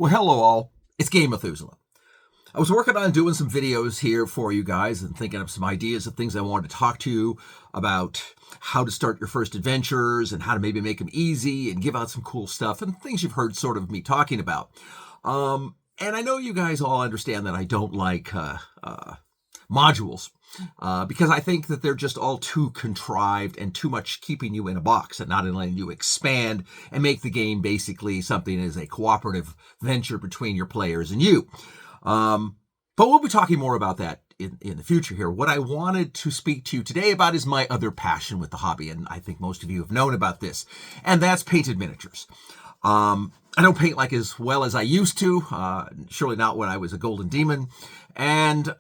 Well, hello all. It's Game Methuselah. I was working on doing some videos here for you guys and thinking of some ideas of things I wanted to talk to you about, how to start your first adventures and how to maybe make them easy and give out some cool stuff and things you've heard sort of me talking about. And I know you guys all understand that I don't like modules because I think that they're just all too contrived and too much keeping you in a box and not letting you expand and make the game basically something as a cooperative venture between your players and you. But we'll be talking more about that in the future here. What I wanted to speak to you today about is my other passion with the hobby, and I think most of you have known about this, and that's painted miniatures. I don't paint like as well as I used to, surely not when I was a golden demon, and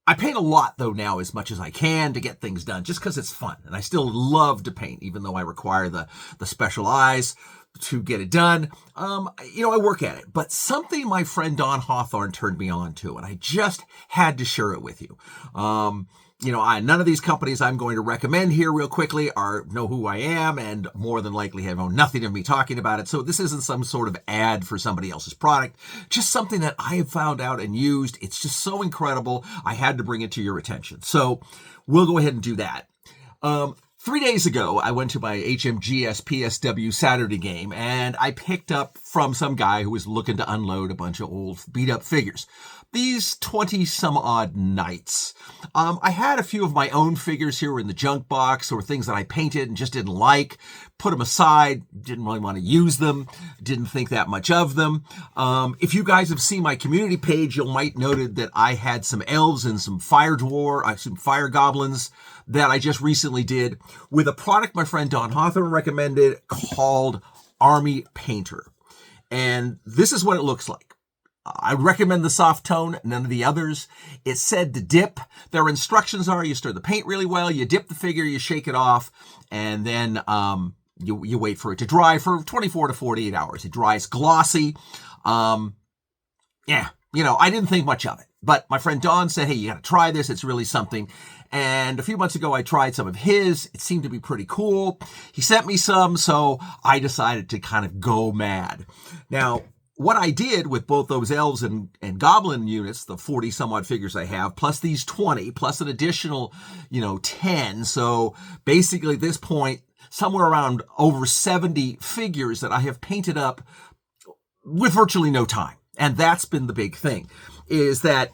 I paint a lot, though, now as much as I can to get things done, just because it's fun. And I still love to paint, even though I require the special eyes to get it done. I work at it. But something my friend Don Hawthorne turned me on to, and I just had to share it with you. None of these companies I'm going to recommend here real quickly know who I am and more than likely have known nothing of me talking about it. So this isn't some sort of ad for somebody else's product, just something that I have found out and used. It's just so incredible. I had to bring it to your attention. So we'll go ahead and do that. 3 days ago, I went to my HMGS PSW Saturday game, and I picked up from some guy who was looking to unload a bunch of old beat-up figures. These 20-some-odd knights. I had a few of my own figures here in the junk box, or things that I painted and just didn't like. Put them aside, didn't really want to use them, didn't think that much of them. If you guys have seen my community page, you might noted that I had some elves and some fire goblins that I just recently did with a product my friend Don Hawthorne recommended called Army Painter. And this is what it looks like. I recommend the soft tone, none of the others. It said to dip. Their instructions are you stir the paint really well, you dip the figure, you shake it off, and then you wait for it to dry for 24 to 48 hours. It dries glossy. I didn't think much of it. But my friend Don said, hey, you got to try this. It's really something. And a few months ago, I tried some of his. It seemed to be pretty cool. He sent me some, so I decided to kind of go mad. Now, what I did with both those elves and goblin units, the 40 some odd figures I have, plus these 20, plus an additional, 10. So basically at this point, somewhere around over 70 figures that I have painted up with virtually no time. And that's been the big thing, is that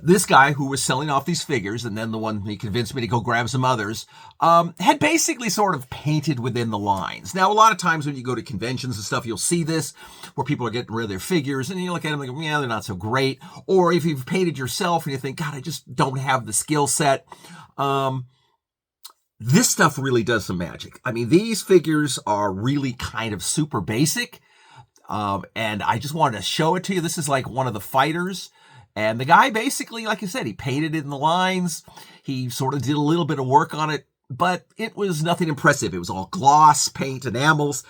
this guy who was selling off these figures, and then the one he convinced me to go grab some others, had basically sort of painted within the lines. Now, a lot of times when you go to conventions and stuff, you'll see this, where people are getting rid of their figures, and you look at them and go, yeah, they're not so great. Or if you've painted yourself and you think, God, I just don't have the skill set. This stuff really does some magic. I mean, these figures are really kind of super basic. And I just wanted to show it to you. This is like one of the fighters. And the guy basically, like I said, he painted it in the lines. He sort of did a little bit of work on it, but it was nothing impressive. It was all gloss, paint, enamels.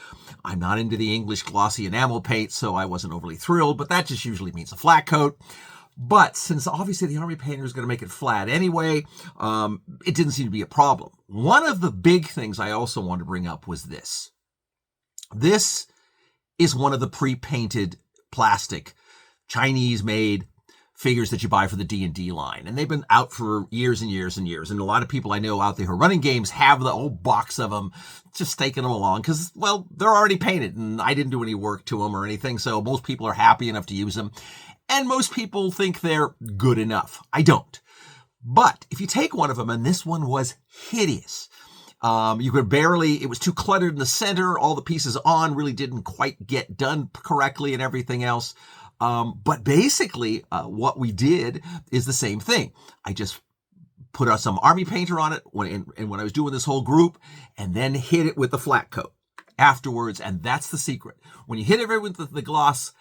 I'm not into the English glossy enamel paint, so I wasn't overly thrilled, but that just usually means a flat coat. But since obviously the Army Painter is going to make it flat anyway, it didn't seem to be a problem. One of the big things I also wanted to bring up was this. This is one of the pre-painted plastic Chinese-made figures that you buy for the D&D line. And they've been out for years and years and years. And a lot of people I know out there who are running games have the whole box of them, just taking them along because, well, they're already painted and I didn't do any work to them or anything. So most people are happy enough to use them. And most people think they're good enough. I don't. But if you take one of them, and this one was hideous. You could barely, it was too cluttered in the center. All the pieces on really didn't quite get done correctly and everything else. But basically, what we did is the same thing. I just put some Army Painter on it when I was doing this whole group, and then hit it with the flat coat afterwards. And that's the secret. When you hit it with the gloss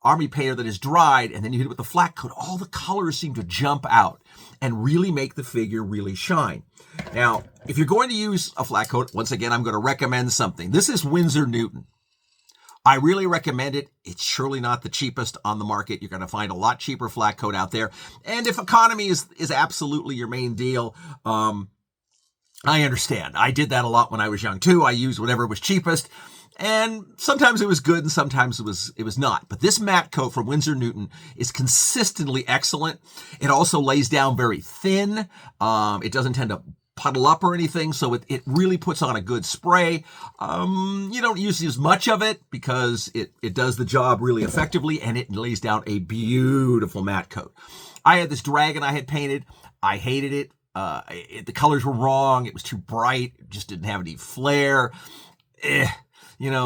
Army Painter that is dried, and then you hit it with the flat coat, all the colors seem to jump out and really make the figure really shine. Now, if you're going to use a flat coat, once again, I'm going to recommend something. This is Windsor Newton. I really recommend it. It's surely not the cheapest on the market. You're going to find a lot cheaper flat coat out there. And if economy is absolutely your main deal, I understand. I did that a lot when I was young too. I used whatever was cheapest. And sometimes it was good and sometimes it was not. But this matte coat from Windsor Newton is consistently excellent. It also lays down very thin. It doesn't tend to puddle up or anything, so it really puts on a good spray. You don't use as much of it because it does the job really effectively, and it lays down a beautiful matte coat. I had this dragon I had painted. I hated it. The colors were wrong. It was too bright. It just didn't have any flair.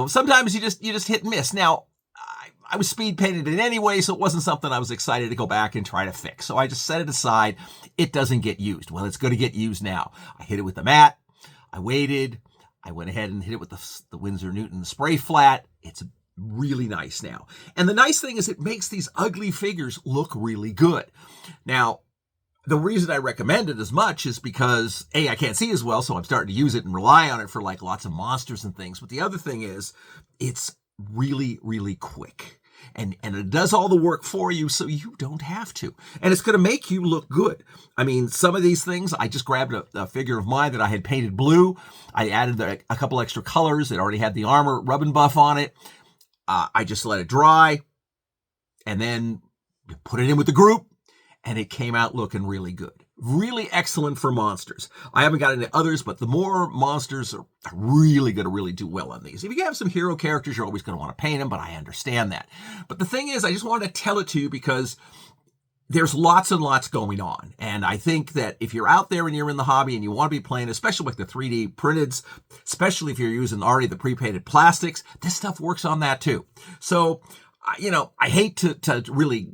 Sometimes you just hit and miss. Now, I was speed painted it anyway, so it wasn't something I was excited to go back and try to fix. So I just set it aside. It doesn't get used. Well, it's going to get used now. I hit it with the matte. I waited. I went ahead and hit it with the Windsor Newton spray flat. It's really nice now. And the nice thing is it makes these ugly figures look really good. Now, the reason I recommend it as much is because, A, I can't see as well, so I'm starting to use it and rely on it for like lots of monsters and things. But the other thing is it's really, really quick. And it does all the work for you so you don't have to. And it's going to make you look good. I mean, some of these things, I just grabbed a figure of mine that I had painted blue. I added a couple extra colors. It already had the armor rub and buff on it. I just let it dry and then put it in with the group. And it came out looking really good. Really excellent for monsters. I haven't got into others, but the more monsters are really going to really do well on these. If you have some hero characters, you're always going to want to paint them, but I understand that. But the thing is, I just wanted to tell it to you because there's lots and lots going on. And I think that if you're out there and you're in the hobby and you want to be playing, especially with the 3D printed, especially if you're using already the pre-painted plastics, this stuff works on that too. So, I hate to really,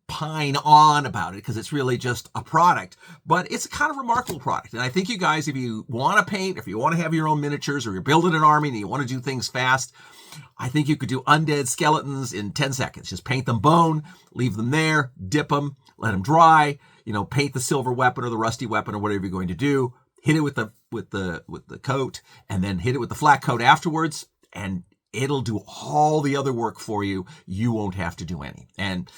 pine on about it because it's really just a product, but it's a kind of remarkable product. And I think you guys, if you want to paint, if you want to have your own miniatures or you're building an army and you want to do things fast, I think you could do undead skeletons in 10 seconds. Just paint them bone, leave them there, dip them, let them dry, paint the silver weapon or the rusty weapon or whatever you're going to do, hit it with the coat and then hit it with the flat coat afterwards, and it'll do all the other work for you. You won't have to do any. And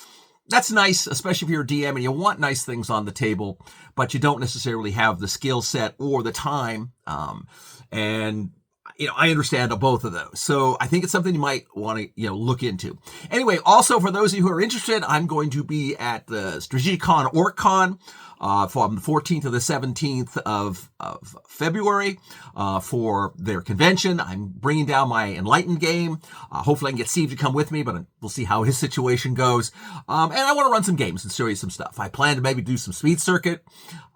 that's nice, especially if you're a DM and you want nice things on the table, but you don't necessarily have the skill set or the time. I understand both of those. So I think it's something you might want to, look into. Anyway, also for those of you who are interested, I'm going to be at the Strategicon OrcCon from the 14th to the 17th of February for their convention. I'm bringing down my Enlightened game. Hopefully I can get Steve to come with me, but we'll see how his situation goes. And I want to run some games and show you some stuff. I plan to maybe do some Speed Circuit.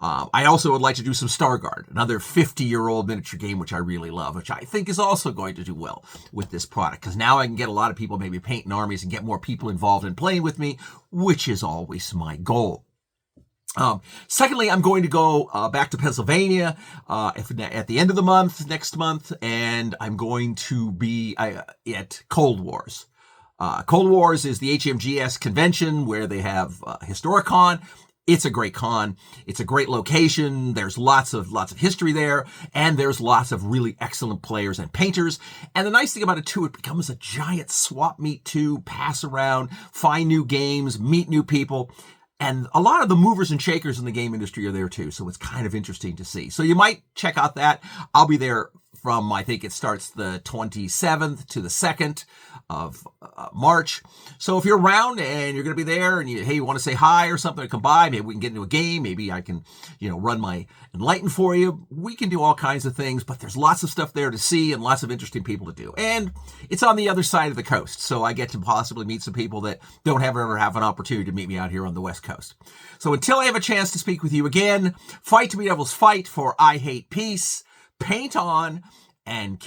I also would like to do some Starguard, another 50-year-old miniature game, which I really love, which I think is also going to do well with this product, because now I can get a lot of people maybe painting armies and get more people involved in playing with me, which is always my goal. Secondly, I'm going to go back to Pennsylvania at the end of the month, next month, and I'm going to be at Cold Wars. Cold Wars is the HMGS convention where they have Historicon. It's a great con. It's a great location. There's lots of history there, and there's lots of really excellent players and painters. And the nice thing about it too, it becomes a giant swap meet too, pass around, find new games, meet new people. And a lot of the movers and shakers in the game industry are there too, so it's kind of interesting to see. So you might check out that. I'll be there from, I think it starts the 27th to the 2nd of March. So if you're around and you're going to be there and you want to say hi or something, or come by, maybe we can get into a game. Maybe I can, run my Enlighten for you. We can do all kinds of things, but there's lots of stuff there to see and lots of interesting people to do. And it's on the other side of the coast, so I get to possibly meet some people that don't ever have an opportunity to meet me out here on the West Coast. So until I have a chance to speak with you again, fight to be devils fight, for I hate peace. Paint on and